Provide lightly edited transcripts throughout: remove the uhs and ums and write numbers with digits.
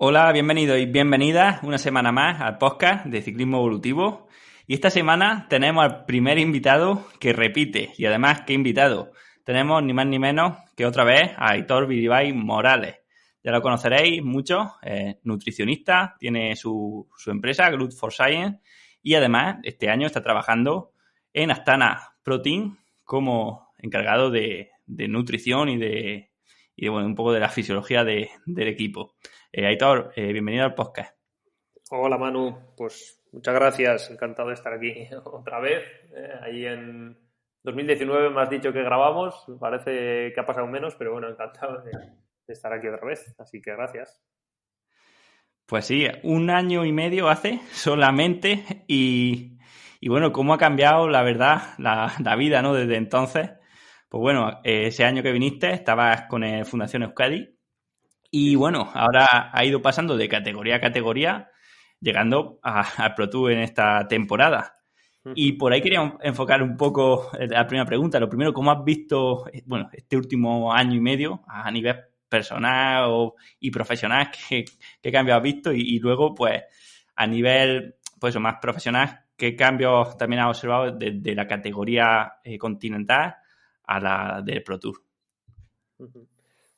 Hola, bienvenidos y bienvenidas una semana más al podcast de Ciclismo Evolutivo. Y esta semana tenemos al primer invitado que repite. Y además, ¿qué invitado? Tenemos ni más ni menos que otra vez a Aitor Vidibay Morales. Ya lo conoceréis mucho, nutricionista, tiene su empresa, Glut for Science, y además este año está trabajando en Astana Protein como encargado de nutrición y un poco de la fisiología del equipo. Aitor, bienvenido al podcast. Hola Manu, pues muchas gracias, encantado de estar aquí otra vez. Ahí en 2019 me has dicho que grabamos, parece que ha pasado menos, pero bueno, encantado de estar aquí otra vez, así que gracias. Pues sí, 1 año y medio hace solamente y bueno, cómo ha cambiado la verdad la vida, ¿no? Desde entonces. Pues bueno, ese año que viniste estabas con el Fundación Euskadi Sí, y sí. bueno, ahora ha ido pasando de categoría a categoría, llegando al Pro Tour en esta temporada. Y Ujú. por ahí quería enfocar un poco la primera pregunta. Lo primero, ¿cómo has visto, bueno, este último año y medio a nivel personal y profesional? ¿Qué cambios has visto? Y luego, pues, a nivel, pues, más profesional, ¿qué cambios también has observado desde la categoría continental a la del Pro Tour? Ujú.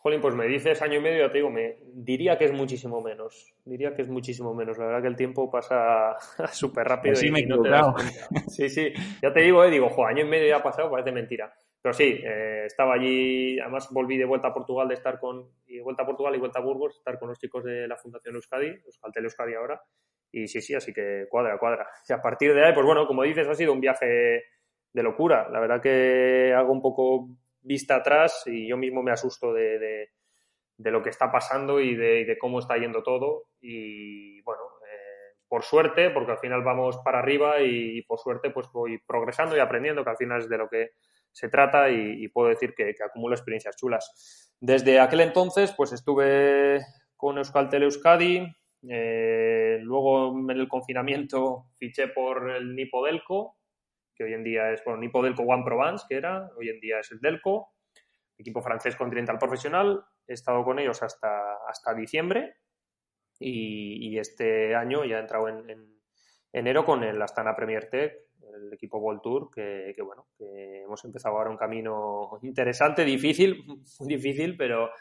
Jolín, pues me dices año y medio, ya te digo, me diría que es muchísimo menos. Diría que es muchísimo menos. La verdad que el tiempo pasa súper Pues rápido sí, me he y no te das equivocado. cuenta. Sí, sí, ya te digo, digo, jo, año y medio ya ha pasado, parece mentira. Pero sí, estaba allí, además volví de vuelta a Portugal de estar y vuelta a Portugal y vuelta a Burgos, estar con los chicos de la Fundación Euskadi, Euskaltel Euskadi ahora. Y sí, sí, así que cuadra, cuadra. Y a partir de ahí, pues bueno, como dices, ha sido un viaje de locura. La verdad que hago un poco vista atrás y yo mismo me asusto de lo que está pasando y de cómo está yendo todo. Y bueno, por suerte, porque al final vamos para arriba y por suerte pues voy progresando y aprendiendo, que al final es de lo que se trata y puedo decir que acumulo experiencias chulas. Desde aquel entonces pues estuve con Euskaltel Euskadi, luego en el confinamiento fiché por el Nipo Delco, que hoy en día es, bueno, Nipo Delco One Provence, que era, hoy en día es el Delco, equipo francés continental profesional. He estado con ellos hasta diciembre y este año ya he entrado en enero con el Astana Premier Tech, el equipo World Tour, que bueno, que hemos empezado ahora un camino interesante, difícil, muy difícil, pero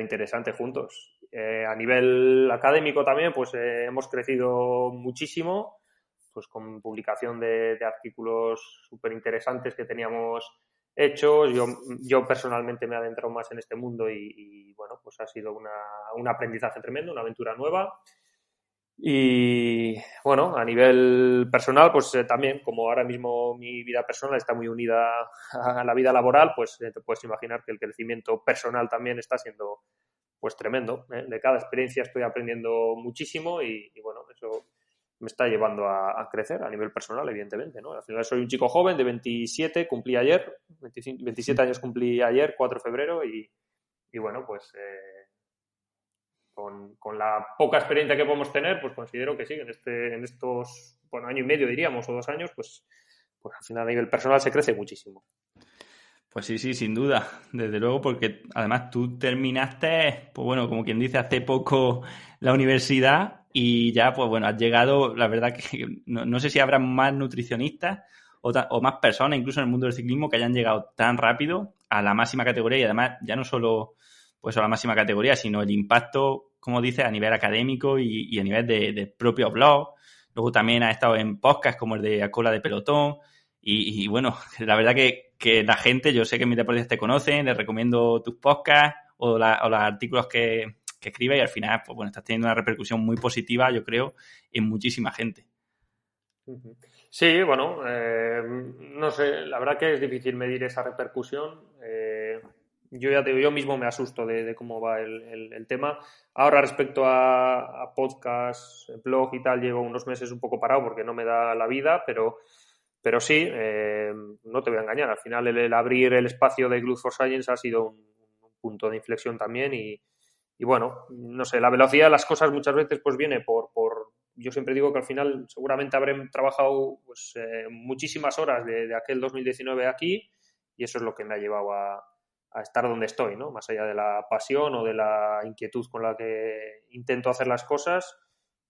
interesante juntos. A nivel académico también, pues hemos crecido muchísimo, pues con publicación de artículos súper interesantes que teníamos hechos. Yo personalmente me he adentrado más en este mundo bueno, pues ha sido un aprendizaje tremendo, una aventura nueva. Y bueno, a nivel personal, pues también, como ahora mismo mi vida personal está muy unida a la vida laboral, pues te puedes imaginar que el crecimiento personal también está siendo pues tremendo. ¿Eh? De cada experiencia estoy aprendiendo muchísimo bueno, eso me está llevando a crecer a nivel personal, evidentemente, ¿no? Al final soy un chico joven de 27, cumplí ayer, 25, 27 años cumplí ayer, 4 de febrero, y bueno, pues con la poca experiencia que podemos tener, pues considero que sí, en estos, bueno, año y medio diríamos, o 2 años, pues al final a nivel personal se crece muchísimo. Pues sí, sí, sin duda, desde luego, porque además tú terminaste, pues bueno, como quien dice, hace poco la universidad y ya, pues bueno, has llegado, la verdad que no sé si habrá más nutricionistas o más personas, incluso en el mundo del ciclismo, que hayan llegado tan rápido a la máxima categoría y además ya no solo pues a la máxima categoría, sino el impacto, como dices, a nivel académico y a nivel de propio blog. Luego también has estado en podcasts como el de A Cola de Pelotón, y bueno, la verdad que la gente, yo sé que mis deportistas te conocen, les recomiendo tus podcasts o los artículos que escribes y al final, pues bueno, estás teniendo una repercusión muy positiva, yo creo, en muchísima gente. Sí, bueno, no sé, la verdad que es difícil medir esa repercusión. Yo ya te digo, yo mismo me asusto de cómo va el tema. Ahora, respecto a podcast, blog y tal, llevo unos meses un poco parado porque no me da la vida, pero sí, no te voy a engañar. Al final, el abrir el espacio de Glut for Science ha sido un punto de inflexión también y bueno, no sé, la velocidad de las cosas muchas veces pues viene yo siempre digo que al final seguramente habré trabajado pues, muchísimas horas de aquel 2019 aquí y eso es lo que me ha llevado a estar donde estoy, ¿no? Más allá de la pasión o de la inquietud con la que intento hacer las cosas.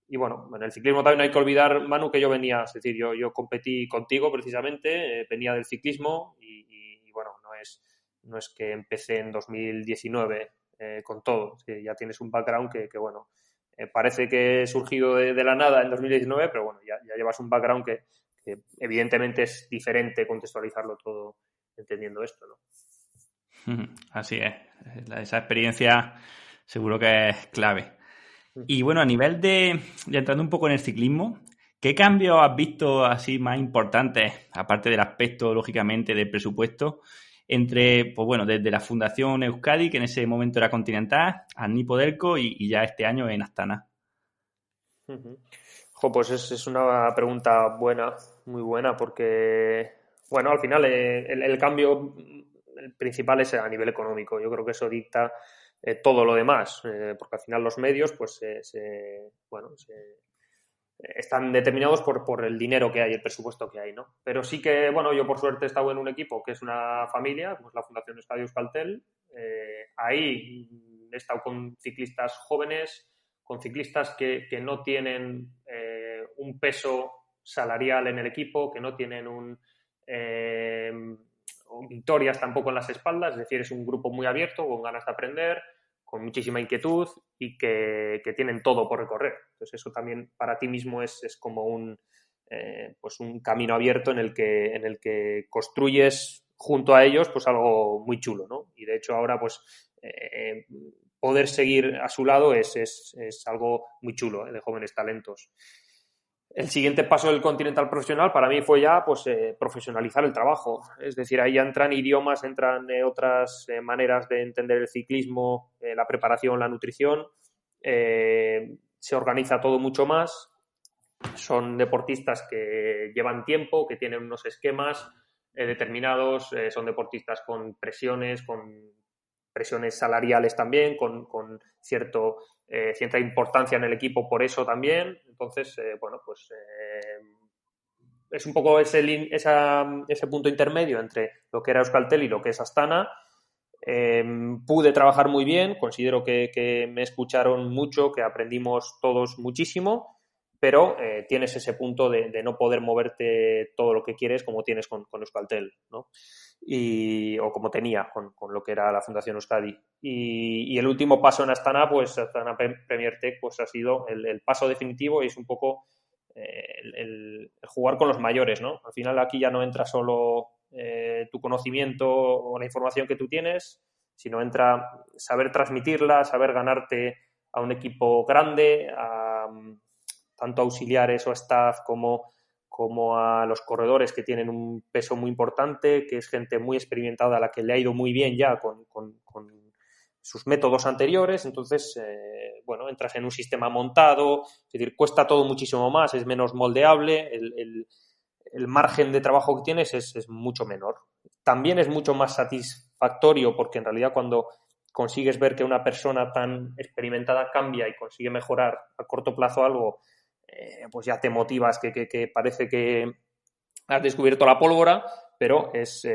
Y bueno, en el ciclismo también no hay que olvidar, Manu, que yo venía, es decir, yo competí contigo precisamente, venía del ciclismo y bueno, no es que empecé en 2019 con todo, ya tienes un background que bueno, parece que he surgido de la nada en 2019, pero bueno, ya llevas un background que evidentemente es diferente contextualizarlo todo entendiendo esto, ¿no? Así es. Esa experiencia seguro que es clave. Y bueno, a nivel ya entrando un poco en el ciclismo, ¿qué cambios has visto así más importantes, aparte del aspecto, lógicamente, del presupuesto, entre, pues bueno, desde la Fundación Euskadi, que en ese momento era Continental, a Nipo Delco y ya este año en Astana? Pues es una pregunta buena, muy buena, porque, bueno, al final el cambio el principal es a nivel económico. Yo creo que eso dicta todo lo demás, porque al final los medios, pues, están determinados por el dinero que hay, el presupuesto que hay, ¿no? Pero sí que, bueno, yo por suerte he estado en un equipo que es una familia, como es la Fundación Euskadi Euskaltel. Ahí he estado con ciclistas jóvenes, con ciclistas que no tienen un peso salarial en el equipo, que no tienen victorias tampoco en las espaldas, es decir, es un grupo muy abierto, con ganas de aprender, con muchísima inquietud y que tienen todo por recorrer. Entonces eso también para ti mismo es como pues un camino abierto en el que construyes junto a ellos pues algo muy chulo, ¿no? Y de hecho ahora pues poder seguir a su lado es algo muy chulo, de jóvenes talentos. El siguiente paso del Continental profesional para mí fue ya pues profesionalizar el trabajo. Es decir, ahí ya entran idiomas, entran otras maneras de entender el ciclismo, la preparación, la nutrición. Se organiza todo mucho más. Son deportistas que llevan tiempo, que tienen unos esquemas determinados, son deportistas con presiones salariales también, con cierta importancia en el equipo por eso también. Entonces, bueno, pues es un poco ese punto intermedio entre lo que era Euskaltel y lo que es Astana. Pude trabajar muy bien, considero que me escucharon mucho, que aprendimos todos muchísimo, pero tienes ese punto de no poder moverte todo lo que quieres como tienes con Euskaltel, ¿no? O como tenía con lo que era la Fundación Euskadi. Y el último paso en Astana, pues Astana Premier Tech, pues ha sido el paso definitivo y es un poco el jugar con los mayores, ¿no? Al final aquí ya no entra solo tu conocimiento o la información que tú tienes, sino entra saber transmitirla, saber ganarte a un equipo grande, a tanto auxiliares o staff como a los corredores que tienen un peso muy importante, que es gente muy experimentada a la que le ha ido muy bien ya con sus métodos anteriores. Entonces, bueno, entras en un sistema montado, es decir, cuesta todo muchísimo más, es menos moldeable, el margen de trabajo que tienes es mucho menor. También es mucho más satisfactorio porque en realidad cuando consigues ver que una persona tan experimentada cambia y consigue mejorar a corto plazo algo, pues ya te motivas, que parece que has descubierto la pólvora, pero es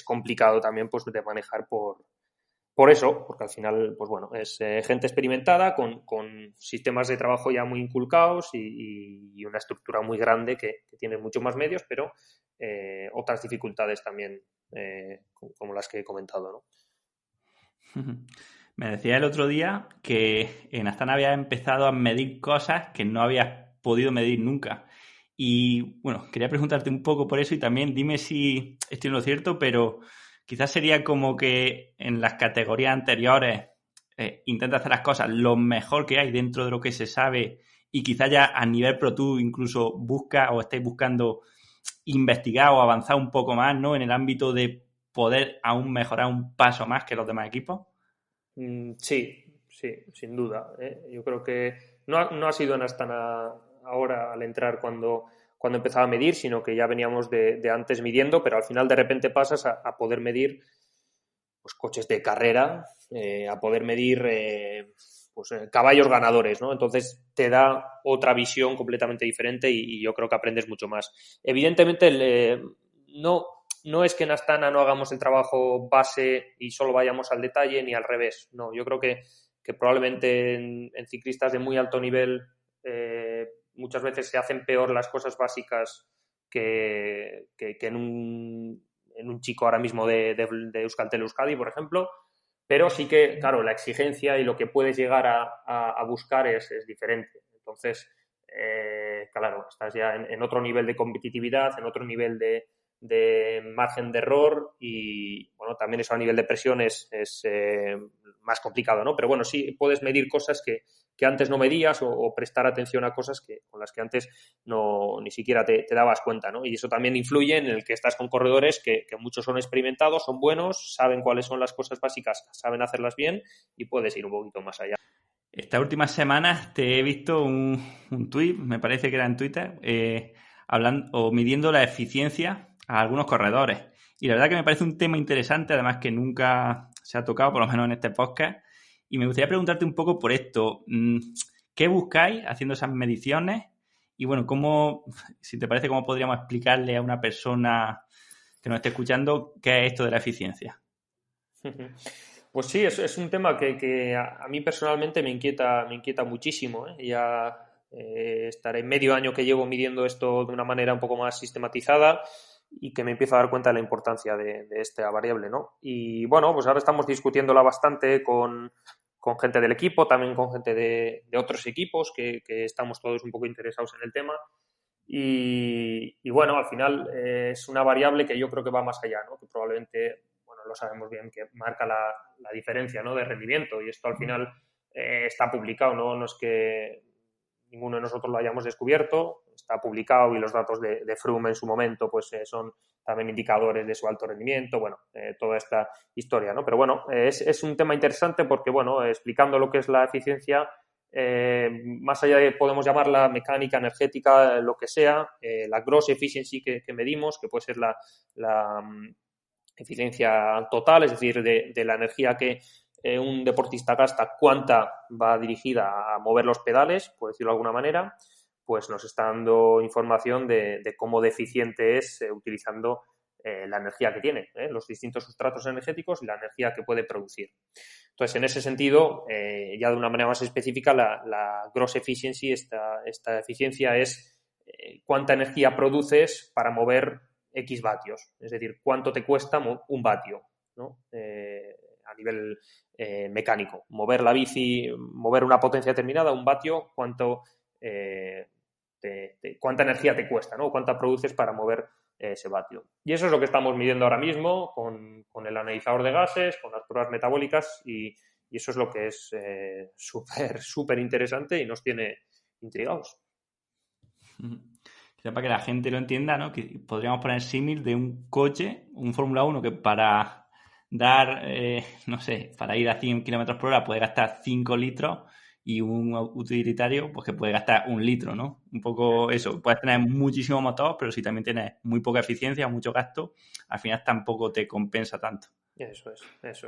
complicado también pues de manejar por eso, porque al final, pues bueno, es gente experimentada con sistemas de trabajo ya muy inculcados y una estructura muy grande que tiene muchos más medios, pero otras dificultades también como las que he comentado, ¿no? Me decía el otro día que en Astana había empezado a medir cosas que no habías podido medir nunca. Y bueno, quería preguntarte un poco por eso y también dime si estoy en lo cierto, pero quizás sería como que en las categorías anteriores intenta hacer las cosas lo mejor que hay dentro de lo que se sabe y quizás ya a nivel Pro Tour incluso busca o estáis buscando investigar o avanzar un poco más, ¿no? En el ámbito de poder aún mejorar un paso más que los demás equipos. Sí, sin duda. Yo creo que no ha sido en Astana ahora al entrar cuando empezaba a medir, sino que ya veníamos de antes midiendo, pero al final de repente pasas a poder medir pues, coches de carrera, a poder medir caballos ganadores, ¿no? Entonces te da otra visión completamente diferente y yo creo que aprendes mucho más. Evidentemente, no no es que en Astana no hagamos el trabajo base y solo vayamos al detalle, ni al revés. No, yo creo que probablemente en ciclistas de muy alto nivel muchas veces se hacen peor las cosas básicas que en un chico ahora mismo de Euskaltel Euskadi, por ejemplo. Pero sí que, claro, la exigencia y lo que puedes llegar a buscar es diferente. Entonces, claro, estás ya en otro nivel de competitividad, en otro nivel de margen de error y, bueno, también eso a nivel de presión es más complicado, ¿no? Pero bueno, sí puedes medir cosas que antes no medías o prestar atención a cosas con las que antes ni siquiera te dabas cuenta, ¿no? Y eso también influye en el que estás con corredores que muchos son experimentados, son buenos, saben cuáles son las cosas básicas, saben hacerlas bien y puedes ir un poquito más allá. Estas últimas semanas te he visto un tuit, me parece que era en Twitter, hablando o midiendo la eficiencia a algunos corredores. Y la verdad que me parece un tema interesante, además que nunca se ha tocado, por lo menos en este podcast. Y me gustaría preguntarte un poco por esto. ¿Qué buscáis haciendo esas mediciones? Y bueno, si te parece, cómo podríamos explicarle a una persona que nos esté escuchando qué es esto de la eficiencia? Pues sí, es un tema que a mí personalmente me inquieta muchísimo, ¿eh? Ya estaré medio año que llevo midiendo esto de una manera un poco más sistematizada y que me empiezo a dar cuenta de la importancia de esta variable, ¿no? Y bueno, pues ahora estamos discutiéndola bastante con gente del equipo, también con gente de otros equipos que estamos todos un poco interesados en el tema. Y bueno, al final es una variable que yo creo que va más allá, ¿no? Que probablemente, bueno, lo sabemos bien, que marca la diferencia, ¿no? De rendimiento. Y esto al final está publicado, ¿no? No es que ninguno de nosotros lo hayamos descubierto, está publicado y los datos de Froome en su momento pues son también indicadores de su alto rendimiento, bueno, toda esta historia, ¿no? Pero bueno, es un tema interesante porque, bueno, explicando lo que es la eficiencia, más allá de, podemos llamarla mecánica, energética, lo que sea, la gross efficiency que medimos, que puede ser la eficiencia total, es decir, de la energía que un deportista gasta, cuánta va dirigida a mover los pedales, por decirlo de alguna manera, pues nos está dando información de cómo deficiente es utilizando la energía que tiene, los distintos sustratos energéticos y la energía que puede producir. Entonces, en ese sentido, ya de una manera más específica, la gross efficiency, esta eficiencia es cuánta energía produces para mover X vatios, es decir, cuánto te cuesta un vatio, ¿no? A nivel mecánico. Mover la bici, mover una potencia determinada, un vatio, cuánta energía te cuesta, ¿no? Cuánta produces para mover ese vatio. Y eso es lo que estamos midiendo ahora mismo con el analizador de gases, con las pruebas metabólicas y eso es lo que es súper interesante y nos tiene intrigados. Para que la gente lo entienda, ¿no? Que podríamos poner símil de un coche, un Fórmula 1 que para dar, no sé, para ir a 100 kilómetros por hora puede gastar 5 litros y un utilitario pues que puede gastar 1 litro, ¿no? Un poco eso. Puedes tener muchísimo motor, pero si también tienes muy poca eficiencia, mucho gasto, al final tampoco te compensa tanto. Eso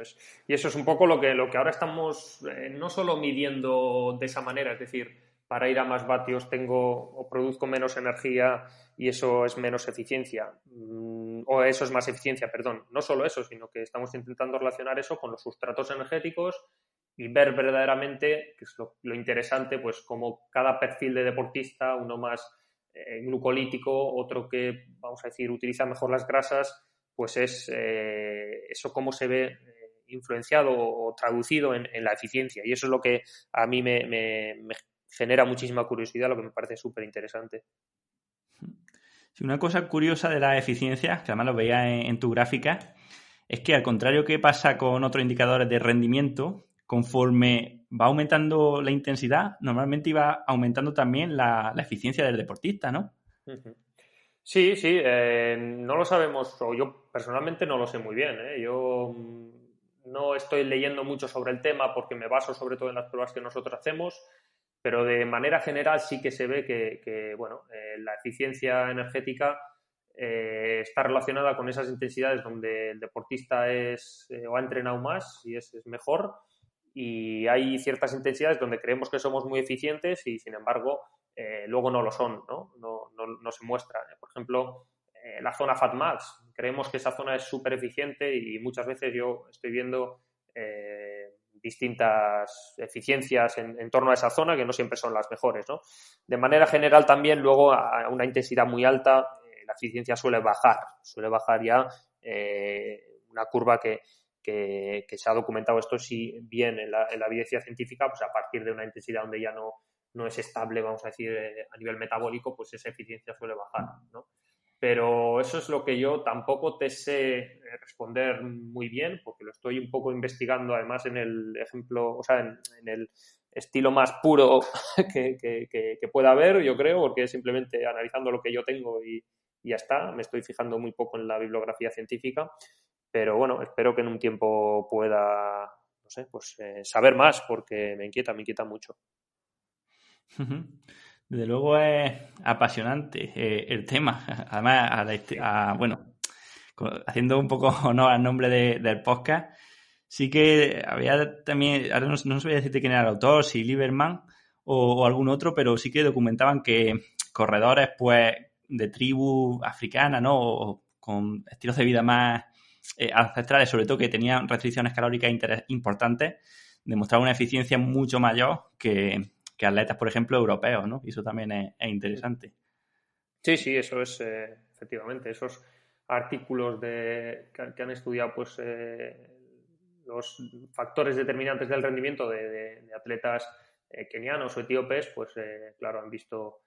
es. Y eso es un poco lo que ahora estamos no solo midiendo de esa manera, es decir, para ir a más vatios o produzco menos energía y eso es menos eficiencia, o eso es más eficiencia, perdón. No solo eso, sino que estamos intentando relacionar eso con los sustratos energéticos y ver verdaderamente, que es lo interesante, pues como cada perfil de deportista, uno más glucolítico, otro que, vamos a decir, utiliza mejor las grasas, pues es eso cómo se ve influenciado o traducido en la eficiencia. Y eso es lo que a mí me genera muchísima curiosidad, lo que me parece súper interesante. Sí, una cosa curiosa de la eficiencia, que además lo veía en tu gráfica, es que al contrario que pasa con otros indicadores de rendimiento, conforme va aumentando la intensidad, normalmente iba aumentando también la eficiencia del deportista, ¿no? Sí, no lo sabemos, o yo personalmente no lo sé muy bien, ¿eh? Yo no estoy leyendo mucho sobre el tema porque me baso sobre todo en las pruebas que nosotros hacemos, pero de manera general sí que se ve que bueno, la eficiencia energética está relacionada con esas intensidades donde el deportista o ha entrenado más y es mejor, y hay ciertas intensidades donde creemos que somos muy eficientes y sin embargo luego no lo son, ¿no? No se muestra. Por ejemplo, la zona FatMax. Creemos que esa zona es súper eficiente y muchas veces yo estoy viendo distintas eficiencias en torno a esa zona que no siempre son las mejores, ¿no? De manera general también luego a una intensidad muy alta la eficiencia suele bajar ya una curva que se ha documentado esto sí bien en la evidencia científica, pues a partir de una intensidad donde ya no es estable, vamos a decir, a nivel metabólico, pues esa eficiencia suele bajar, ¿no? Pero eso es lo que yo tampoco te sé responder muy bien, porque lo estoy un poco investigando, además en el ejemplo, o sea, en el estilo más puro que pueda haber, yo creo, porque es simplemente analizando lo que yo tengo y ya está. Me estoy fijando muy poco en la bibliografía científica, pero bueno, espero que en un tiempo pueda, no sé, pues saber más, porque me inquieta mucho. Desde luego es apasionante el tema. Además, bueno, haciendo un poco honor al nombre del podcast, sí que había también, ahora no sabía decirte quién era el autor, si Lieberman o algún otro, pero sí que documentaban que corredores pues de tribus africanas, ¿no? O con estilos de vida más ancestrales, sobre todo que tenían restricciones calóricas importantes, demostraban una eficiencia mucho mayor que atletas, por ejemplo, europeos, ¿no? Y eso también es interesante. Sí, eso es, efectivamente, esos artículos que han estudiado pues los factores determinantes del rendimiento de atletas kenianos o etíopes, pues claro, han visto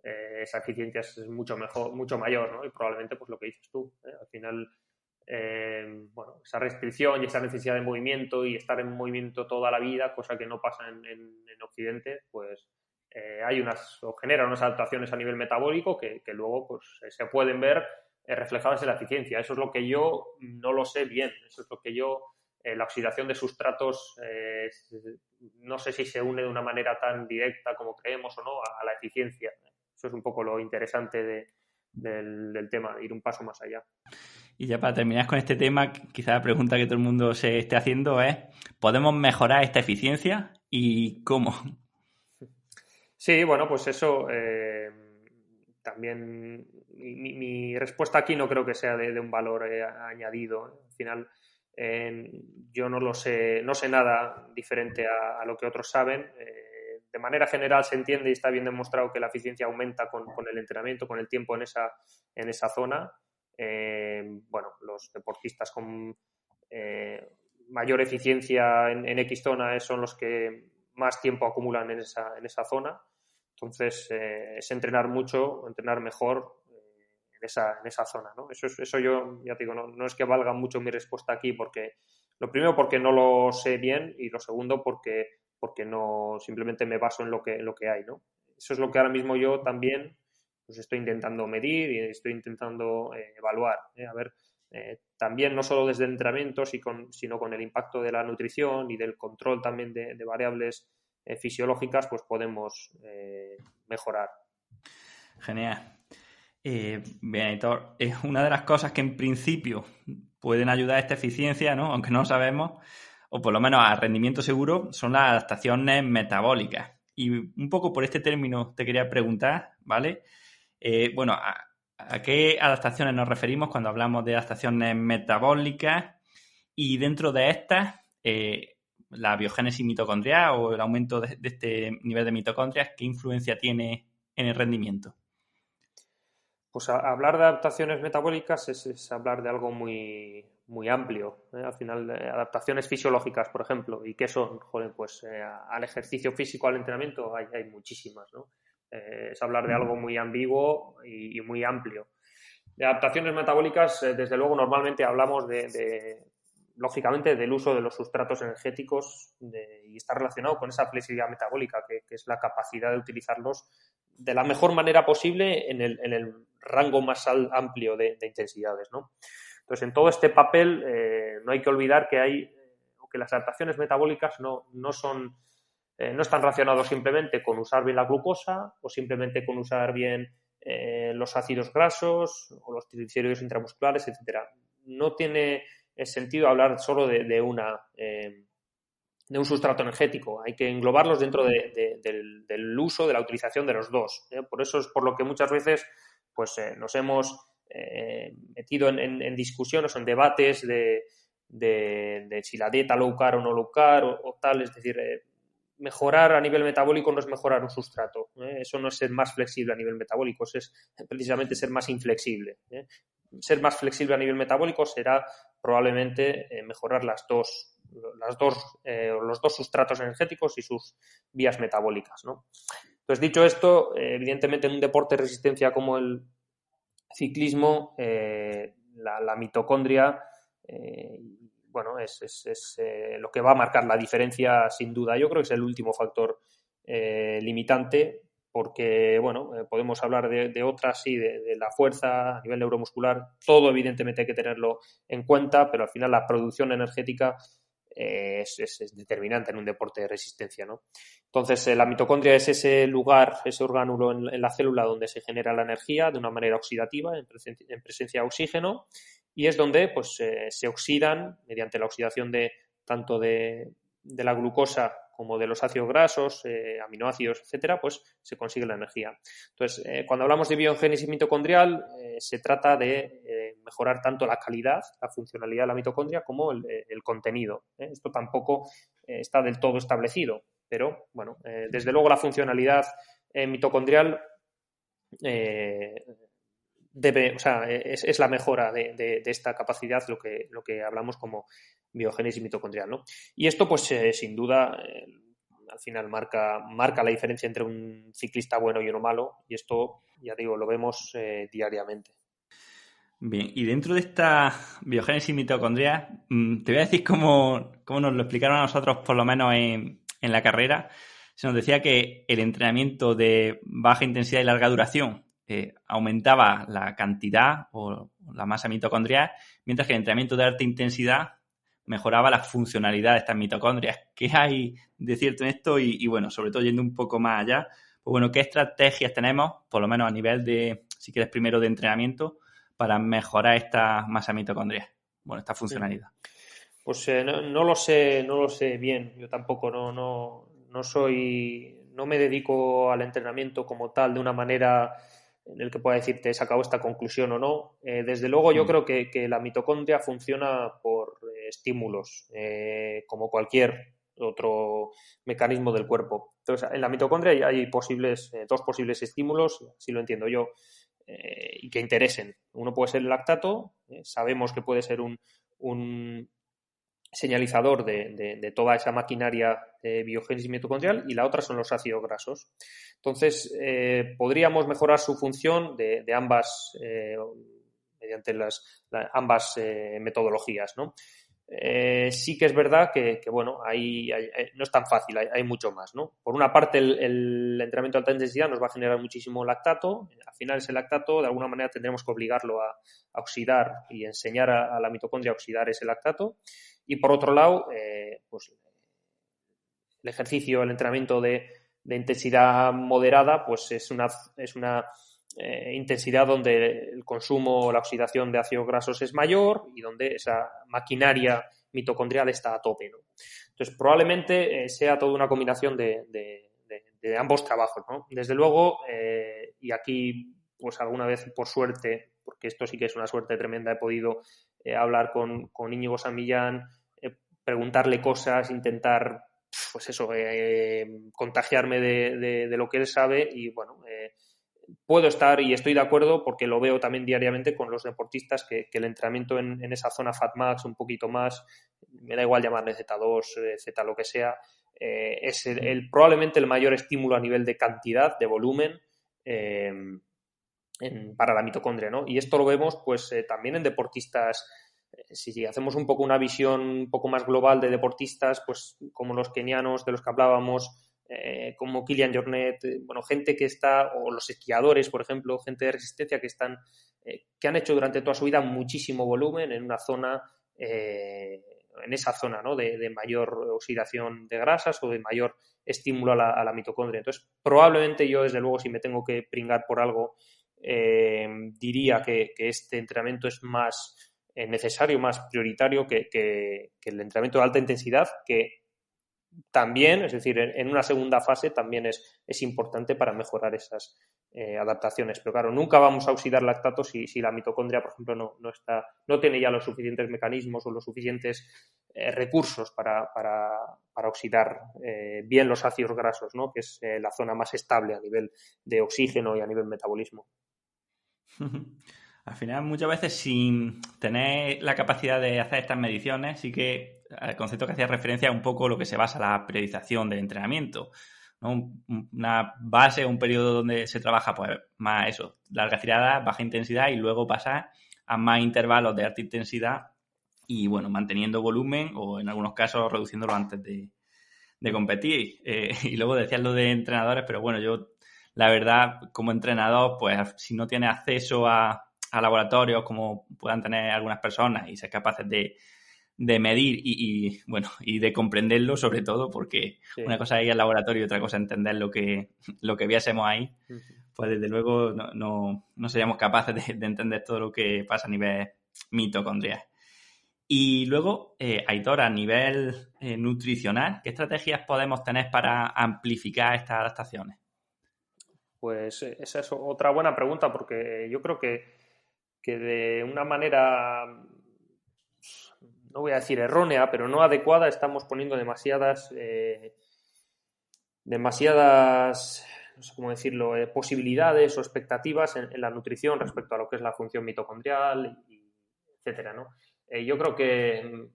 esa eficiencia es mucho mayor, ¿no? Y probablemente pues lo que dices tú, al final bueno, esa restricción y esa necesidad de movimiento y estar en movimiento toda la vida, cosa que no pasa en Occidente, pues genera unas adaptaciones a nivel metabólico que luego pues se pueden ver reflejadas en la eficiencia. Eso es lo que yo no lo sé bien, eso es lo que la oxidación de sustratos no sé si se une de una manera tan directa como creemos o no a la eficiencia. Eso es un poco lo interesante del tema, de ir un paso más allá. Y ya para terminar con este tema, quizá la pregunta que todo el mundo se esté haciendo es, ¿podemos mejorar esta eficiencia y cómo? Sí, bueno, pues eso también mi respuesta aquí no creo que sea de un valor añadido. Al final yo no sé nada diferente a lo que otros saben. De manera general se entiende y está bien demostrado que la eficiencia aumenta con el entrenamiento, con el tiempo en esa zona. Bueno, los deportistas con mayor eficiencia en X zona son los que más tiempo acumulan en esa zona. Entonces, es entrenar mucho, entrenar mejor en esa zona, ¿no? Eso yo, ya te digo, no es que valga mucho mi respuesta aquí, porque lo primero porque no lo sé bien y lo segundo porque no simplemente me baso en lo que hay, ¿no? Eso es lo que ahora mismo yo también pues estoy intentando medir y estoy intentando evaluar. A ver, también no solo desde el entrenamiento, sino con el impacto de la nutrición y del control también de variables fisiológicas, pues podemos mejorar. Genial. Bien, Aitor, es una de las cosas que en principio pueden ayudar a esta eficiencia, ¿no? Aunque no lo sabemos, o por lo menos a rendimiento seguro, son las adaptaciones metabólicas. Y un poco por este término te quería preguntar, ¿vale? Bueno, ¿a qué adaptaciones nos referimos cuando hablamos de adaptaciones metabólicas? Y dentro de estas, la biogénesis mitocondrial o el aumento de este nivel de mitocondrias, ¿qué influencia tiene en el rendimiento? Pues hablar de adaptaciones metabólicas es hablar de algo muy, muy amplio. Al final, adaptaciones fisiológicas, por ejemplo, ¿y qué son? Joder, pues al ejercicio físico, al entrenamiento, hay muchísimas, ¿no? Es hablar de algo muy ambiguo y muy amplio. De adaptaciones metabólicas, desde luego, normalmente hablamos lógicamente, del uso de los sustratos energéticos y está relacionado con esa flexibilidad metabólica, que es la capacidad de utilizarlos de la mejor manera posible en el rango más amplio de intensidades, ¿no? Entonces, en todo este papel no hay que olvidar que las adaptaciones metabólicas no están relacionados simplemente con usar bien la glucosa o simplemente con usar bien los ácidos grasos o los triglicéridos intramusculares, etcétera. No tiene sentido hablar solo de un sustrato energético. Hay que englobarlos dentro del uso, de la utilización de los dos. Por eso es por lo que muchas veces pues, nos hemos metido en discusiones o en debates de si la dieta low carb o no low carb o tal, es decir, mejorar a nivel metabólico no es mejorar un sustrato, eso no es ser más flexible a nivel metabólico, eso es precisamente ser más inflexible. Ser más flexible a nivel metabólico será probablemente mejorar los dos sustratos energéticos y sus vías metabólicas, ¿no? Entonces, dicho esto, evidentemente en un deporte de resistencia como el ciclismo, la mitocondria, bueno, es lo que va a marcar la diferencia sin duda. Yo creo que es el último factor limitante, porque, bueno, podemos hablar de otras, sí, de la fuerza a nivel neuromuscular, todo evidentemente hay que tenerlo en cuenta, pero al final la producción energética es determinante en un deporte de resistencia, ¿no? Entonces, la mitocondria es ese lugar, ese orgánulo en la célula donde se genera la energía de una manera oxidativa, en presencia de oxígeno, y es donde pues, se oxidan mediante la oxidación tanto de la glucosa como de los ácidos grasos, aminoácidos, etcétera, pues se consigue la energía. Entonces, cuando hablamos de biogénesis mitocondrial, se trata de mejorar tanto la calidad, la funcionalidad de la mitocondria, como el contenido. Esto tampoco está del todo establecido, pero bueno, desde luego la funcionalidad mitocondrial es la mejora de esta capacidad, lo que hablamos como biogénesis mitocondrial, ¿no? Y esto, pues, sin duda, al final marca la diferencia entre un ciclista bueno y uno malo, y esto, ya digo, lo vemos diariamente. Bien, y dentro de esta biogénesis mitocondrial, te voy a decir cómo nos lo explicaron a nosotros, por lo menos en la carrera. Se nos decía que el entrenamiento de baja intensidad y larga duración aumentaba la cantidad o la masa mitocondrial, mientras que el entrenamiento de alta intensidad mejoraba la funcionalidad de estas mitocondrias. ¿Qué hay de cierto en esto? Y bueno, sobre todo yendo un poco más allá, pues bueno, ¿qué estrategias tenemos, por lo menos a nivel de, si quieres primero, de entrenamiento, para mejorar esta masa mitocondrial? Bueno, esta funcionalidad. Pues no lo sé bien. Yo tampoco no me dedico al entrenamiento como tal de una manera en el que pueda decirte he sacado esta conclusión o no. Desde luego yo creo que la mitocondria funciona por estímulos, como cualquier otro mecanismo del cuerpo. Entonces, en la mitocondria hay dos posibles estímulos, así lo entiendo yo, y que interesen. Uno puede ser el lactato, sabemos que puede ser un señalizador de toda esa maquinaria de biogénesis mitocondrial, y la otra son los ácidos grasos. Entonces, podríamos mejorar su función de ambas mediante ambas metodologías, ¿no? Sí que es verdad que bueno, no es tan fácil, hay mucho más, ¿no? Por una parte, el entrenamiento de alta intensidad nos va a generar muchísimo lactato. Al final, ese lactato, de alguna manera, tendremos que obligarlo a oxidar y enseñar a la mitocondria a oxidar ese lactato. Y por otro lado, pues el ejercicio, el entrenamiento de intensidad moderada, pues es una intensidad donde el consumo, la oxidación de ácidos grasos es mayor y donde esa maquinaria mitocondrial está a tope, ¿no? Entonces, probablemente sea toda una combinación de ambos trabajos, ¿no? Desde luego, y aquí, pues alguna vez, por suerte, porque esto sí que es una suerte tremenda, he podido hablar con Íñigo San Millán, preguntarle cosas, intentar, pues eso, contagiarme de lo que él sabe, y bueno, puedo estar y estoy de acuerdo porque lo veo también diariamente con los deportistas que el entrenamiento en esa zona FatMax un poquito más, me da igual llamarle Z2, Z lo que sea, es probablemente el mayor estímulo a nivel de cantidad, de volumen para la mitocondria, ¿no? Y esto lo vemos pues también en deportistas. Si hacemos un poco una visión un poco más global de deportistas, pues como los kenianos de los que hablábamos, como Kilian Jornet, bueno, gente que está, o los esquiadores, por ejemplo, gente de resistencia que han hecho durante toda su vida muchísimo volumen en una zona, en esa zona, ¿no? de mayor oxidación de grasas o de mayor estímulo a la mitocondria. Entonces, probablemente yo, desde luego, si me tengo que pringar por algo, diría que este entrenamiento es más necesario, más prioritario que el entrenamiento de alta intensidad, que también, es decir, en una segunda fase también es importante para mejorar adaptaciones. Pero claro, nunca vamos a oxidar lactato si la mitocondria, por ejemplo, no tiene ya los suficientes mecanismos o los suficientes recursos para oxidar bien los ácidos grasos, ¿no? Que es la zona más estable a nivel de oxígeno y a nivel metabolismo. Al final, muchas veces, sin tener la capacidad de hacer estas mediciones, sí que el concepto que hacía referencia es un poco lo que se basa la periodización del entrenamiento, ¿no? Una base, un periodo donde se trabaja pues más eso, largas tiradas, baja intensidad y luego pasar a más intervalos de alta intensidad y bueno, manteniendo volumen o en algunos casos reduciéndolo antes de competir. Y luego decías lo de entrenadores, pero bueno, yo la verdad como entrenador pues si no tienes acceso a laboratorios como puedan tener algunas personas y ser capaces de medir bueno, y de comprenderlo sobre todo, porque una cosa es ir al laboratorio y otra cosa es entender lo que viésemos ahí, pues desde luego no seríamos capaces de entender todo lo que pasa a nivel mitocondrial. Y luego, Aitor, a nivel nutricional, ¿qué estrategias podemos tener para amplificar estas adaptaciones? Pues esa es otra buena pregunta, porque yo creo que de una manera, no voy a decir errónea, pero no adecuada, estamos poniendo demasiadas, no sé cómo decirlo, posibilidades o expectativas en la nutrición respecto a lo que es la función mitocondrial, etcétera, ¿no? Yo creo que,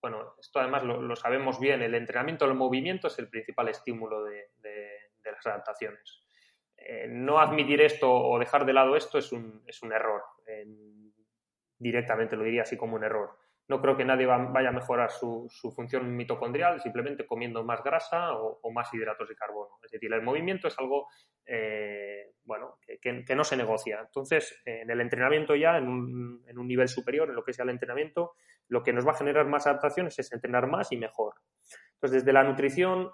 bueno, esto además lo sabemos bien, el entrenamiento del movimiento es el principal estímulo de las adaptacionas. No admitir esto o dejar de lado esto es un error. Directamente lo diría así como un error. No creo que nadie vaya a mejorar su función mitocondrial simplemente comiendo más grasa o más hidratos de carbono. Es decir, el movimiento es algo que no se negocia. Entonces, en el entrenamiento ya, en un nivel superior, en lo que sea el entrenamiento, lo que nos va a generar más adaptaciones es entrenar más y mejor. Entonces, desde la nutrición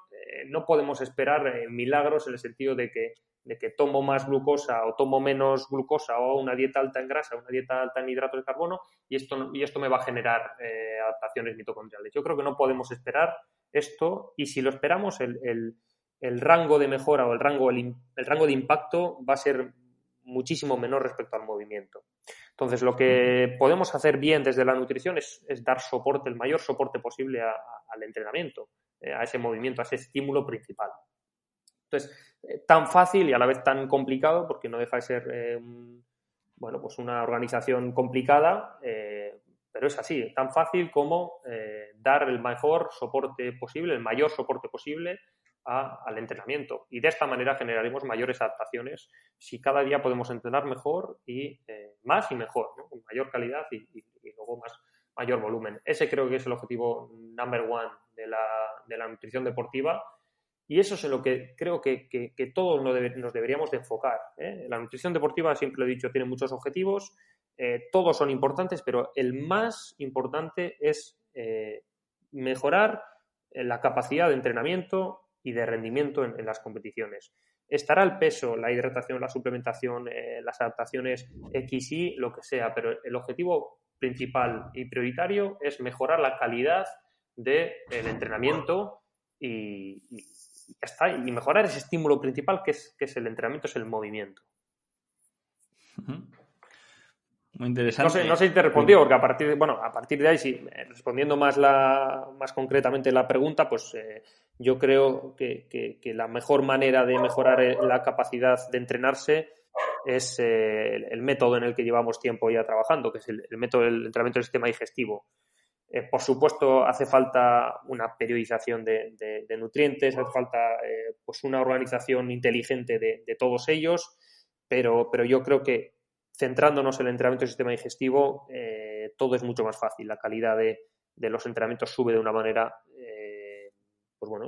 no podemos esperar milagros en el sentido de que tomo más glucosa o tomo menos glucosa o una dieta alta en grasa, una dieta alta en hidratos de carbono y esto me va a generar adaptaciones mitocondriales. Yo creo que no podemos esperar esto y si lo esperamos el rango de mejora o el rango de impacto va a ser muchísimo menor respecto al movimiento. Entonces, lo que podemos hacer bien desde la nutrición es dar soporte, el mayor soporte posible al entrenamiento, a ese movimiento, a ese estímulo principal. Entonces, tan fácil y a la vez tan complicado, porque no deja de ser pues una organización complicada, pero es así, tan fácil como dar el mejor soporte posible, el mayor soporte posible al entrenamiento. Y de esta manera generaremos mayores adaptaciones si cada día podemos entrenar mejor y más y mejor, ¿no? Con mayor calidad y luego mayor volumen. Ese creo que es el objetivo number one de la nutrición deportiva. Y eso es en lo que creo que todos nos deberíamos de enfocar. La nutrición deportiva, siempre lo he dicho, tiene muchos objetivos, todos son importantes, pero el más importante es mejorar la capacidad de entrenamiento y de rendimiento en las competiciones. Estará el peso, la hidratación, la suplementación, las adaptaciones X, Y, lo que sea, pero el objetivo principal y prioritario es mejorar la calidad del entrenamiento y ya está, y mejorar ese estímulo principal que es el entrenamiento, es el movimiento. Muy interesante. No sé si te he respondido, porque a partir de ahí, sí, respondiendo más concretamente la pregunta, pues yo creo que la mejor manera de mejorar la capacidad de entrenarse es el método en el que llevamos tiempo ya trabajando, que es el método del entrenamiento del sistema digestivo. Por supuesto, hace falta una periodización de nutrientes, hace falta pues una organización inteligente de todos ellos, pero yo creo que centrándonos en el entrenamiento del sistema digestivo, todo es mucho más fácil. La calidad de los entrenamientos sube de una manera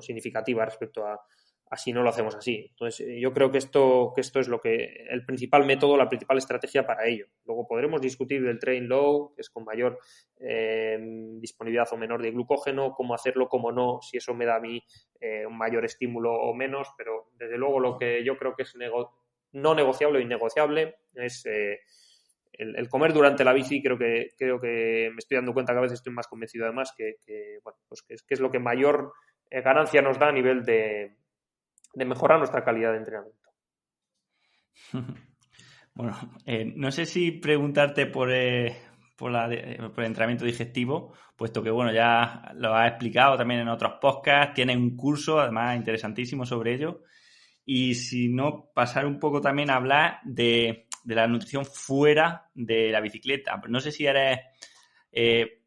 significativa respecto a si no lo hacemos así. Entonces, yo creo que esto es el principal método, la principal estrategia para ello. Luego podremos discutir del train low, que es con mayor disponibilidad o menor de glucógeno, cómo hacerlo, cómo no, si eso me da a mí un mayor estímulo o menos, pero desde luego lo que yo creo que es no negociable o innegociable es el comer durante la bici. Creo que me estoy dando cuenta que a veces estoy más convencido además que es lo que mayor ganancia nos da a nivel de mejorar nuestra calidad de entrenamiento. Bueno, no sé si preguntarte por el entrenamiento digestivo, puesto que, bueno, ya lo has explicado también en otros podcasts, tienes un curso, además, interesantísimo sobre ello. Y si no, pasar un poco también a hablar de la nutrición fuera de la bicicleta. No sé si eres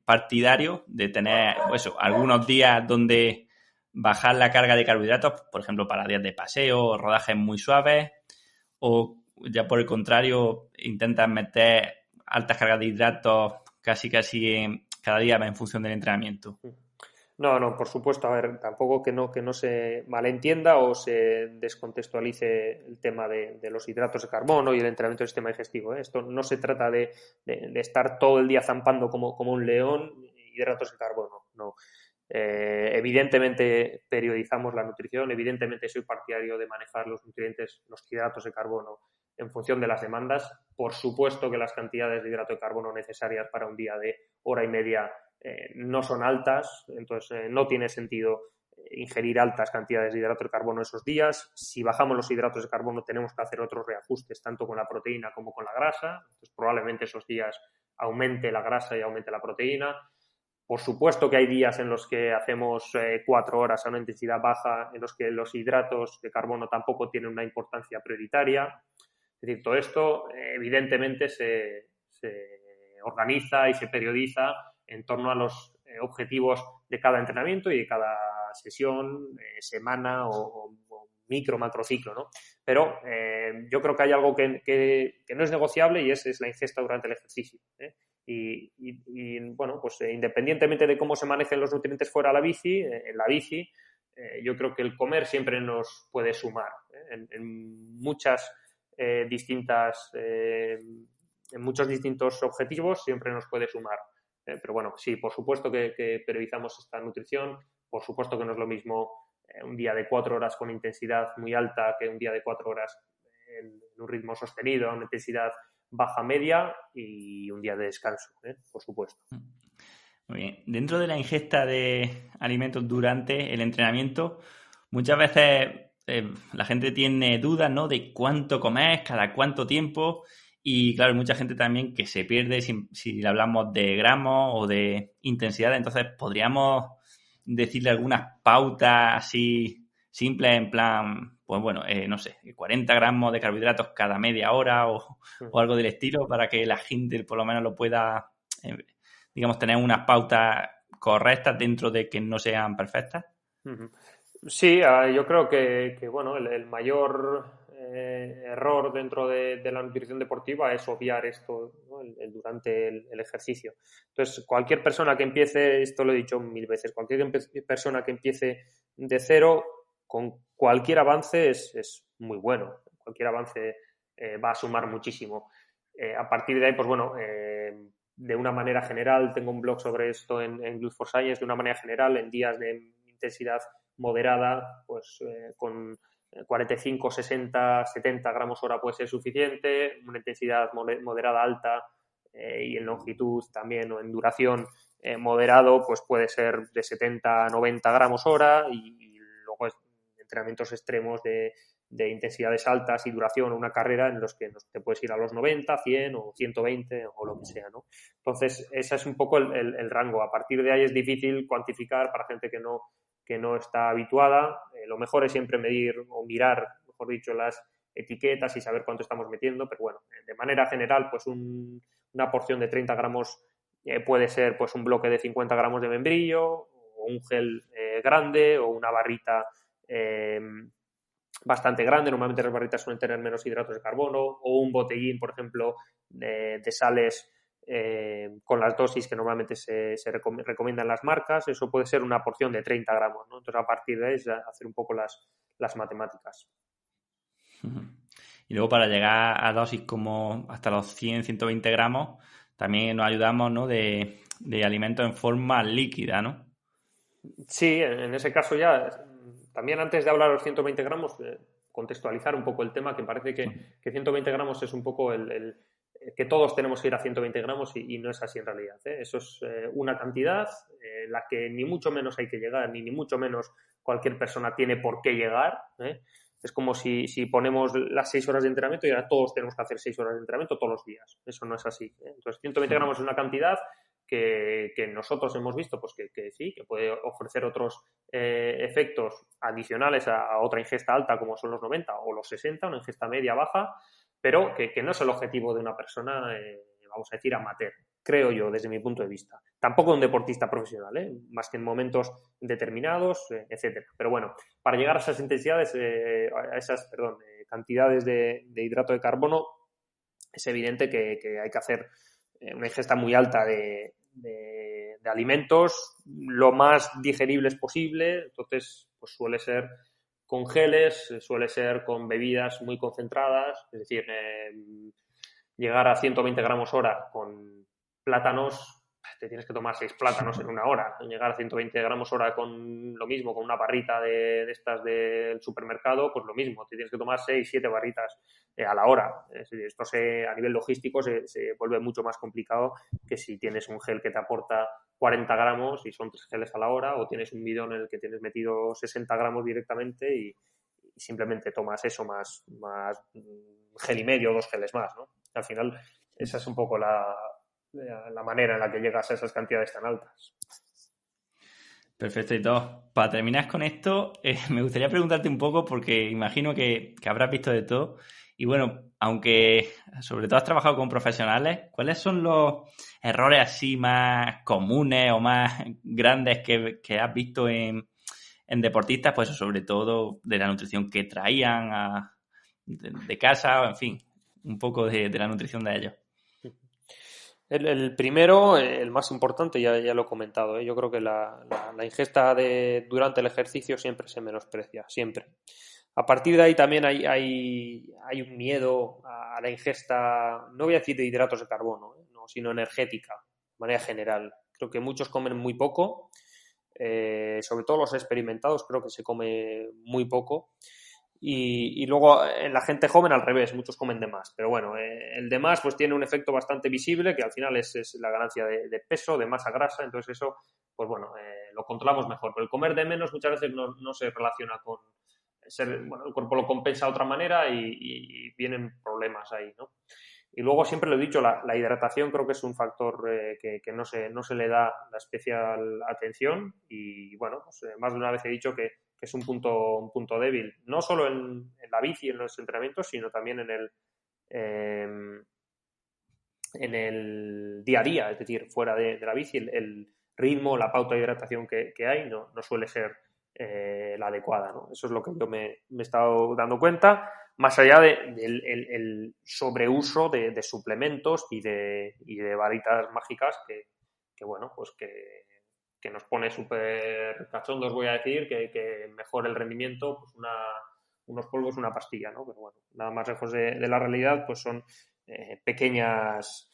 partidario de tener, pues eso, algunos días donde bajar la carga de carbohidratos, por ejemplo, para días de paseo, rodajes muy suaves, o ya por el contrario, intentas meter altas cargas de hidratos casi cada día en función del entrenamiento. No, no, por supuesto, a ver, tampoco que no se malentienda o se descontextualice el tema de los hidratos de carbono y el entrenamiento del sistema digestivo, ¿eh? Esto no se trata de estar todo el día zampando como un león hidratos de carbono, no. Evidentemente periodizamos la nutrición, evidentemente soy partidario de manejar los nutrientes, los hidratos de carbono en función de las demandas. Por supuesto que las cantidades de hidrato de carbono necesarias para un día de hora y media no son altas, entonces no tiene sentido ingerir altas cantidades de hidrato de carbono esos días. Si bajamos los hidratos de carbono tenemos que hacer otros reajustes tanto con la proteína como con la grasa, entonces probablemente esos días aumente la grasa y aumente la proteína. Por supuesto que hay días en los que hacemos 4 horas a una intensidad baja, en los que los hidratos de carbono tampoco tienen una importancia prioritaria. Es decir, todo esto evidentemente se organiza y se periodiza en torno a los objetivos de cada entrenamiento y de cada sesión, semana o micro, macrociclo, ¿no? Pero yo creo que hay algo que no es negociable y es la ingesta durante el ejercicio, ¿eh? Y bueno, pues independientemente de cómo se manejen los nutrientes fuera de la bici, en la bici, yo creo que el comer siempre nos puede sumar, ¿eh? En muchas distintas, en muchos distintos objetivos siempre nos puede sumar. Pero bueno, sí, por supuesto que periodizamos esta nutrición, por supuesto que no es lo mismo un día de 4 horas con intensidad muy alta que un día de 4 horas en un ritmo sostenido, a una intensidad baja media y un día de descanso, por supuesto. Muy bien. Dentro de la ingesta de alimentos durante el entrenamiento, muchas veces la gente tiene dudas, ¿no? De cuánto comer, cada cuánto tiempo. Y claro, hay mucha gente también que se pierde si hablamos de gramos o de intensidad. Entonces, podríamos decirle algunas pautas así simples en plan, pues bueno, no sé, 40 gramos de carbohidratos cada media hora o algo del estilo para que la gente por lo menos lo pueda, digamos, tener unas pautas correctas dentro de que no sean perfectas. Sí, yo creo que bueno, el mayor error dentro de la nutrición deportiva es obviar esto, ¿no? Durante el ejercicio. Entonces, cualquier persona que empiece, esto lo he dicho 1000 veces, cualquier persona que empiece de cero, con cualquier avance es muy bueno. Cualquier avance va a sumar muchísimo. A partir de ahí, pues bueno, de una manera general, tengo un blog sobre esto en Good for Science, de una manera general, en días de intensidad moderada, pues con 45, 60, 70 gramos hora puede ser suficiente, una intensidad moderada alta y en longitud también o en duración moderado, pues puede ser de 70 a 90 gramos hora y luego entrenamientos extremos de intensidades altas y duración, una carrera en los que te puedes ir a los 90, 100 o 120 o lo que sea, ¿no? Entonces, ese es un poco el rango. A partir de ahí es difícil cuantificar para gente que no está habituada. Lo mejor es siempre medir o mirar, mejor dicho, las etiquetas y saber cuánto estamos metiendo, pero bueno, de manera general, pues una porción de 30 gramos puede ser pues un bloque de 50 gramos de membrillo o un gel grande o una barrita bastante grande. Normalmente las barritas suelen tener menos hidratos de carbono o un botellín, por ejemplo, de sales con las dosis que normalmente se recomiendan las marcas. Eso puede ser una porción de 30 gramos, ¿no? Entonces, a partir de ahí es hacer un poco las matemáticas. Y luego para llegar a dosis como hasta los 100, 120 gramos, también nos ayudamos, ¿no? de alimentos en forma líquida, ¿no? Sí, en ese caso ya, también antes de hablar de los 120 gramos, contextualizar un poco el tema, que parece que 120 gramos es un poco que todos tenemos que ir a 120 gramos y no es así en realidad, ¿eh? Eso es una cantidad en la que ni mucho menos hay que llegar, ni mucho menos cualquier persona tiene por qué llegar, ¿eh? Es como si ponemos las 6 horas de entrenamiento y ahora todos tenemos que hacer 6 horas de entrenamiento todos los días. Eso no es así, ¿eh? Entonces, 120 gramos es una cantidad que nosotros hemos visto pues que sí, que puede ofrecer otros efectos adicionales a otra ingesta alta como son los 90 o los 60, una ingesta media baja, pero que no es el objetivo de una persona, vamos a decir, amateur, creo yo, desde mi punto de vista. Tampoco un deportista profesional, más que en momentos determinados, etcétera. Pero bueno, para llegar a esas intensidades, cantidades de hidrato de carbono, es evidente que hay que hacer una ingesta muy alta de alimentos, lo más digeribles posible. Entonces, pues suele ser con geles, suele ser con bebidas muy concentradas, es decir, llegar a 120 gramos hora con plátanos, te tienes que tomar 6 plátanos en una hora. Llegar a 120 gramos hora con lo mismo, con una barrita de estas del supermercado, pues lo mismo, te tienes que tomar 6, 7 barritas a la hora. Esto a nivel logístico se vuelve mucho más complicado que si tienes un gel que te aporta 40 gramos y son 3 geles a la hora, o tienes un bidón en el que tienes metido 60 gramos directamente y simplemente tomas eso más gel y medio o 2 geles más, ¿no? Al final, esa es un poco la manera en la que llegas a esas cantidades tan altas. Perfecto, y todo. Para terminar con esto, me gustaría preguntarte un poco, porque imagino que habrás visto de todo. Y bueno, aunque sobre todo has trabajado con profesionales, ¿cuáles son los errores así más comunes o más grandes que has visto en deportistas? Pues sobre todo de la nutrición que traían de casa, en fin, un poco de la nutrición de ellos. El primero, el más importante, ya lo he comentado, ¿eh? Yo creo que la ingesta durante el ejercicio siempre se menosprecia, siempre. A partir de ahí también hay un miedo a la ingesta, no voy a decir de hidratos de carbono, no, sino energética, de manera general. Creo que muchos comen muy poco, sobre todo los experimentados creo que se come muy poco. Y luego en la gente joven al revés, muchos comen de más. Pero bueno, el de más pues tiene un efecto bastante visible que al final es la ganancia de peso, de masa grasa. Entonces eso, pues bueno, lo controlamos mejor. Pero el comer de menos muchas veces no se relaciona con ser, bueno, el cuerpo lo compensa de otra manera y vienen problemas ahí, ¿no? Y luego siempre lo he dicho, la hidratación creo que es un factor que no se le da la especial atención y bueno, pues, más de una vez he dicho que es un punto débil, no solo en la bici, en los entrenamientos, sino también en el día a día, es decir, fuera de la bici, el ritmo, la pauta de hidratación que hay no suele ser la adecuada, ¿no? Eso es lo que yo me he estado dando cuenta, más allá del sobreuso de suplementos y de varitas mágicas que bueno, pues que nos pone súper cachondos, voy a decir, que mejore el rendimiento, pues unos polvos, una pastilla, ¿no? Pero bueno, nada más lejos de la realidad, pues son pequeños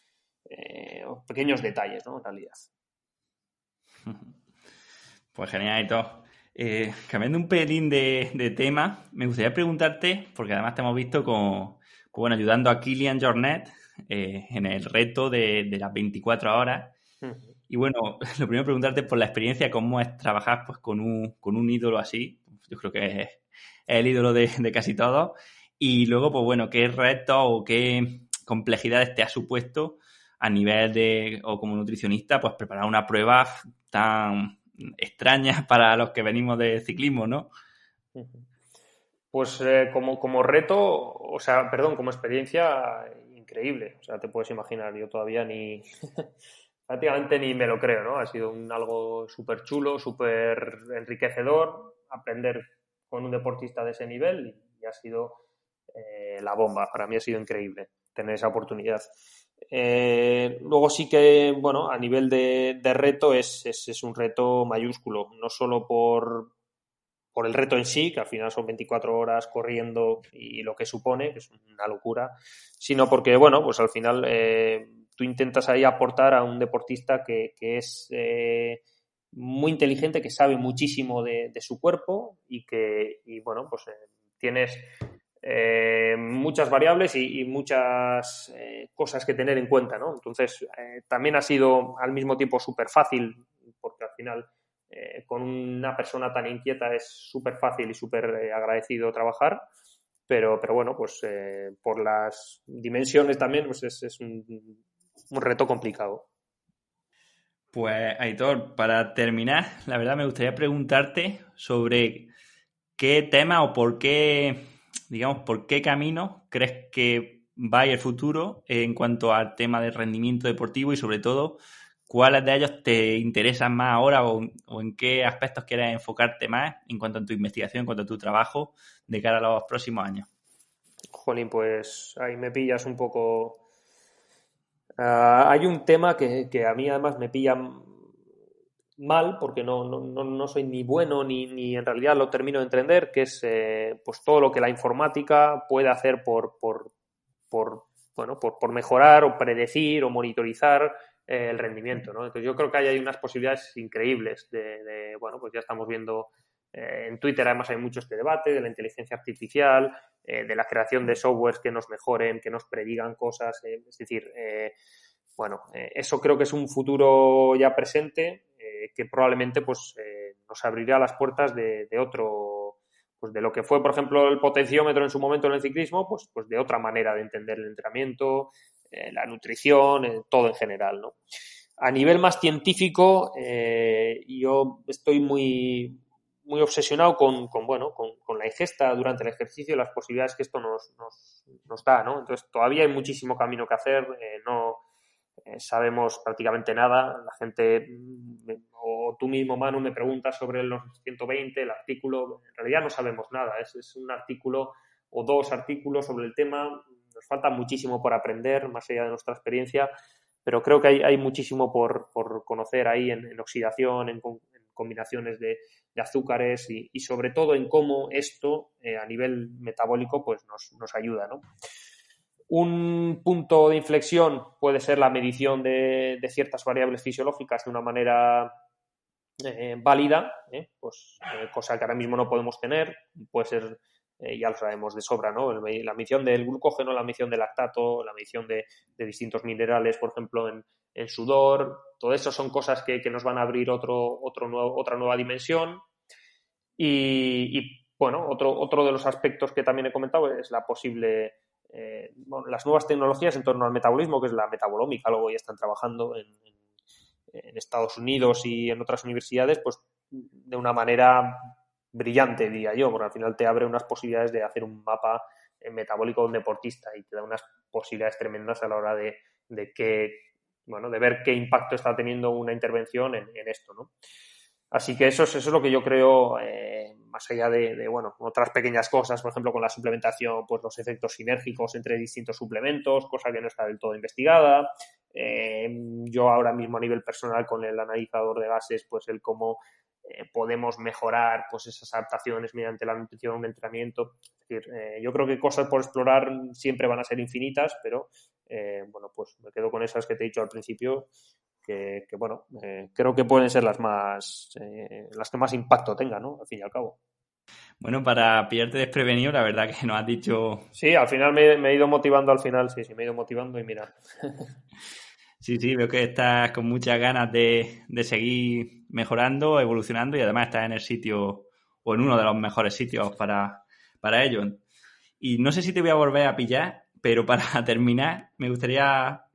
detalles, ¿no? En realidad. Pues genial y todo. Cambiando un pelín de tema, me gustaría preguntarte, porque además te hemos visto ayudando a Kilian Jornet en el reto de las 24 horas. Uh-huh. Y bueno, lo primero preguntarte por la experiencia, cómo es trabajar pues con un ídolo así. Yo creo que es el ídolo de casi todos. Y luego, pues bueno, qué retos o qué complejidades te ha supuesto a nivel o como nutricionista, pues preparar una prueba tan extrañas para los que venimos de ciclismo, ¿no? Pues como reto, o sea, perdón, como experiencia increíble. O sea, te puedes imaginar, yo todavía prácticamente ni me lo creo, ¿no? Ha sido algo súper chulo, súper enriquecedor, aprender con un deportista de ese nivel y ha sido la bomba. Para mí ha sido increíble tener esa oportunidad. Luego sí que, bueno, a nivel de reto es un reto mayúsculo, no solo por el reto en sí, que al final son 24 horas corriendo y lo que supone, que es una locura, sino porque, bueno, pues al final tú intentas ahí aportar a un deportista que es muy inteligente, que sabe muchísimo de su cuerpo y bueno, pues tienes muchas variables y muchas cosas que tener en cuenta, ¿no? Entonces, también ha sido al mismo tiempo súper fácil, porque al final con una persona tan inquieta es súper fácil y súper agradecido trabajar, pero bueno, pues por las dimensiones también pues es un reto complicado. Pues, Aitor, para terminar, la verdad me gustaría preguntarte sobre qué tema o por qué, digamos, por qué camino crees que va a ir el futuro en cuanto al tema del rendimiento deportivo y sobre todo, cuáles de ellos te interesan más ahora o en qué aspectos quieres enfocarte más en cuanto a tu investigación, en cuanto a tu trabajo de cara a los próximos años. Jolín, pues ahí me pillas un poco. Hay un tema que a mí además me pilla mal porque no soy ni bueno ni en realidad lo termino de entender, que es pues todo lo que la informática puede hacer por mejorar o predecir o monitorizar el rendimiento, ¿no? Entonces yo creo que hay unas posibilidades increíbles bueno, pues ya estamos viendo en Twitter además hay mucho este debate de la inteligencia artificial, de la creación de softwares que nos mejoren, que nos predigan cosas, es decir, bueno, eso creo que es un futuro ya presente que probablemente pues nos abrirá las puertas de otro, pues de lo que fue, por ejemplo, el potenciómetro en su momento en el ciclismo, pues de otra manera de entender el entrenamiento, la nutrición, todo en general, ¿no? A nivel más científico, yo estoy muy obsesionado con la ingesta durante el ejercicio y las posibilidades que esto nos da, ¿no? Entonces, todavía hay muchísimo camino que hacer, no sabemos prácticamente nada. La gente, o tú mismo, Manu, me preguntas sobre los 120, el artículo. En realidad no sabemos nada. Es un artículo o dos artículos sobre el tema. Nos falta muchísimo por aprender, más allá de nuestra experiencia, pero creo que hay muchísimo por conocer ahí en oxidación, en combinaciones de azúcares y sobre todo en cómo esto a nivel metabólico pues nos ayuda, ¿no? Un punto de inflexión puede ser la medición de ciertas variables fisiológicas de una manera válida, pues cosa que ahora mismo no podemos tener, puede ser, ya lo sabemos de sobra, ¿no? La medición del glucógeno, la medición del lactato, la medición de distintos minerales, por ejemplo, en sudor, todo eso son cosas que nos van a abrir otra nueva dimensión y bueno, otro de los aspectos que también he comentado es la posible las nuevas tecnologías en torno al metabolismo, que es la metabolómica, luego ya están trabajando en Estados Unidos y en otras universidades, pues de una manera brillante, diría yo, porque al final te abre unas posibilidades de hacer un mapa metabólico de un deportista y te da unas posibilidades tremendas a la hora de ver qué impacto está teniendo una intervención en esto, ¿no? Así que eso es lo que yo creo, más allá de otras pequeñas cosas, por ejemplo, con la suplementación, pues los efectos sinérgicos entre distintos suplementos, cosa que no está del todo investigada. Yo ahora mismo a nivel personal con el analizador de gases, pues el cómo podemos mejorar pues esas adaptaciones mediante la nutrición, el entrenamiento. Es decir, yo creo que cosas por explorar siempre van a ser infinitas, pero pues me quedo con esas que te he dicho al principio, que creo que pueden ser las que más impacto tengan, ¿no? Al fin y al cabo. Bueno, para pillarte desprevenido, la verdad que nos has dicho... Sí, al final me he ido motivando al final, sí, me he ido motivando y mira. Sí, veo que estás con muchas ganas de seguir mejorando, evolucionando y además estás en el sitio o en uno de los mejores sitios para ello. Y no sé si te voy a volver a pillar, pero para terminar me gustaría,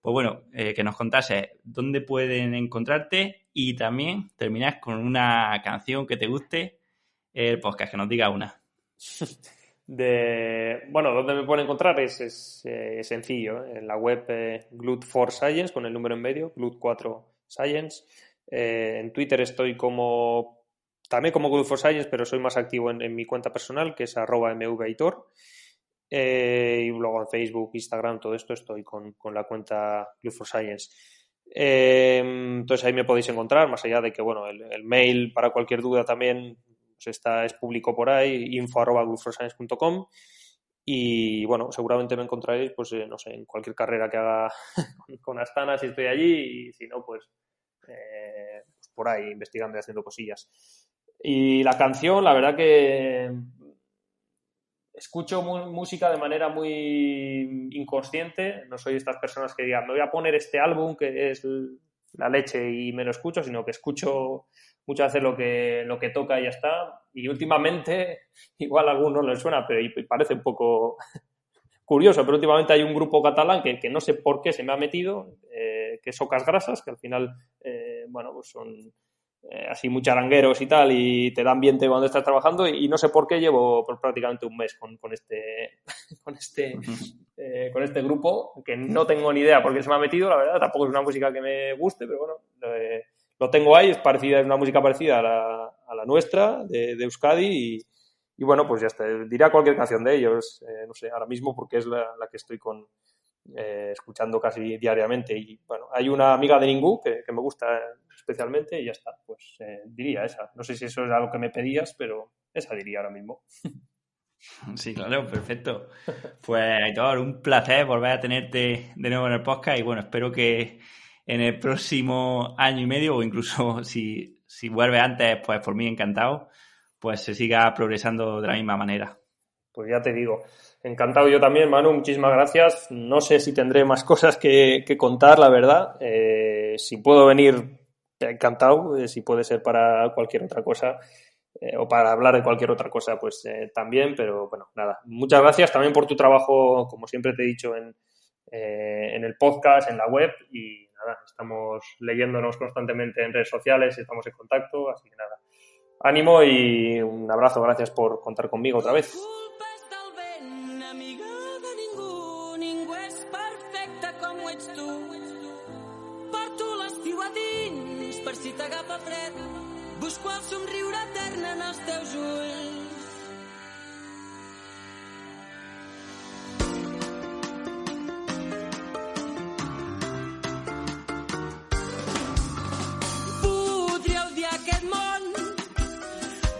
pues bueno, que nos contases dónde pueden encontrarte y también terminar con una canción que te guste el podcast, que nos diga una. ¿Dónde me pueden encontrar? Es sencillo, en la web GLUT4Science, con el número en medio, GLUT4Science. En Twitter estoy también como GLUT4Science, pero soy más activo en mi cuenta personal, que es @mvaitor. Y luego en Facebook, Instagram, todo esto estoy con la cuenta GLUT4Science. Entonces ahí me podéis encontrar, más allá de que, bueno, el mail para cualquier duda también pues es público por ahí, info@glutforscience.com. Y bueno, seguramente me encontraréis, pues no sé, en cualquier carrera que haga con Astana si estoy allí, y si no, pues por ahí investigando y haciendo cosillas. Y la canción, la verdad que escucho música de manera muy inconsciente, no soy de estas personas que digan, me voy a poner este álbum que es la leche y me lo escucho, sino que escucho muchas veces lo que toca y ya está. Y últimamente, igual a algunos les suena, pero parece un poco curioso, pero últimamente hay un grupo catalán que no sé por qué se me ha metido, que es Ocas Grasas, que al final, bueno, pues son así muy charangueros y tal, y te dan ambiente cuando estás trabajando, y no sé por qué llevo prácticamente un mes con este grupo, que no tengo ni idea por qué se me ha metido, la verdad. Tampoco es una música que me guste, pero bueno, lo tengo ahí, es una música parecida a la nuestra, de Euskadi, y bueno, pues ya está. Diría cualquier canción de ellos, no sé, ahora mismo, porque es la que estoy escuchando casi diariamente. Y bueno, hay una amiga de Ningú que me gusta especialmente, y ya está. Pues diría esa. No sé si eso es algo que me pedías, pero esa diría ahora mismo. Sí, claro, perfecto. Pues, Aitor, un placer volver a tenerte de nuevo en el podcast, y bueno, espero que en el próximo año y medio, o incluso si vuelve antes, pues por mí encantado, pues se siga progresando de la misma manera. Pues ya te digo, encantado yo también, Manu, muchísimas gracias. No sé si tendré más cosas que contar, la verdad. Si puedo venir, encantado. Si puede ser para cualquier otra cosa, o para hablar de cualquier otra cosa, pues también. Pero bueno, nada, muchas gracias también por tu trabajo, como siempre te he dicho, en el podcast, en la web, y nada, estamos leyéndonos constantemente en redes sociales, estamos en contacto, así que nada, ánimo y un abrazo, gracias por contar conmigo otra vez. Busco el somriure etern en els teus ulls. Podria odiar aquest món,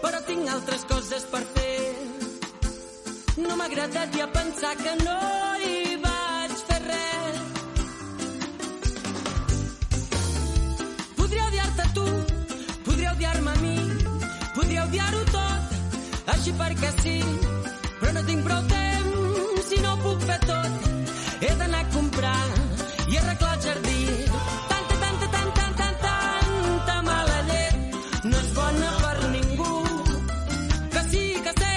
però tinc altres coses per fer. No m'agradaria pensar que no hi vaig fer res. Podria odiar-te tu, podria odiar-me a mi, podria odiar-ho tot, així perquè sí, però no tinc prou temps i no ho puc fer tot. He d'anar a comprar i arreglar el jardí. Tanta mala llet no és bona per ningú. Que sí, que sé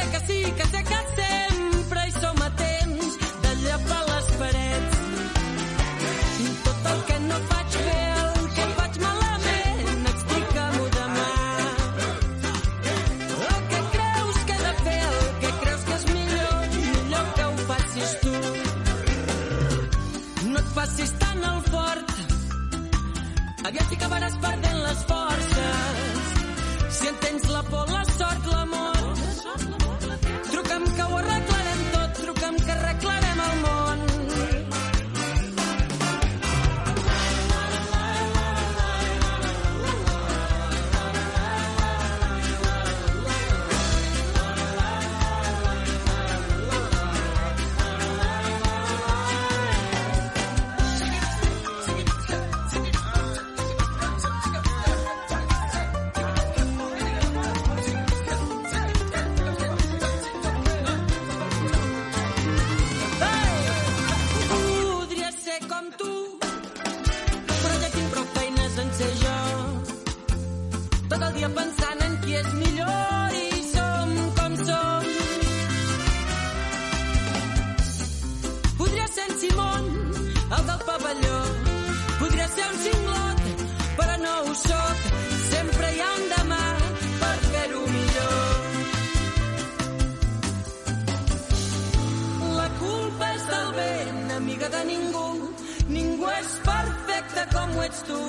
que sempre hi som a temps de llepar les parets. Tot el que no faig bé, el que faig malament, explica-m'ho demà. El que creus que he de fer, el que creus que és millor que ho facis tu. No et facis tan al fort, aviat t'hi acabaràs perdent les forces. Si entens la por, la sort, l'amor, truca'm que ho arreglarem tot, truca'm que arreglarem el món. Podria ser com tu, però ja tinc prou feines en ser jo. Tot el dia pensant en qui és millor i som com som. Podria ser en Simón, el del pavelló. Podria ser un cinglot, però no ho soc. Sempre hi ha un demà per fer-ho millor. La culpa és del vent, amiga de ningú. Ningú és perfecte com ho ets tu.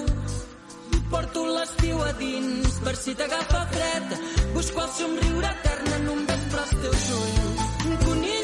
Porto l'estiu a dins per si t'agafa fred. Busco el somriure etern en un vespre als teus ulls.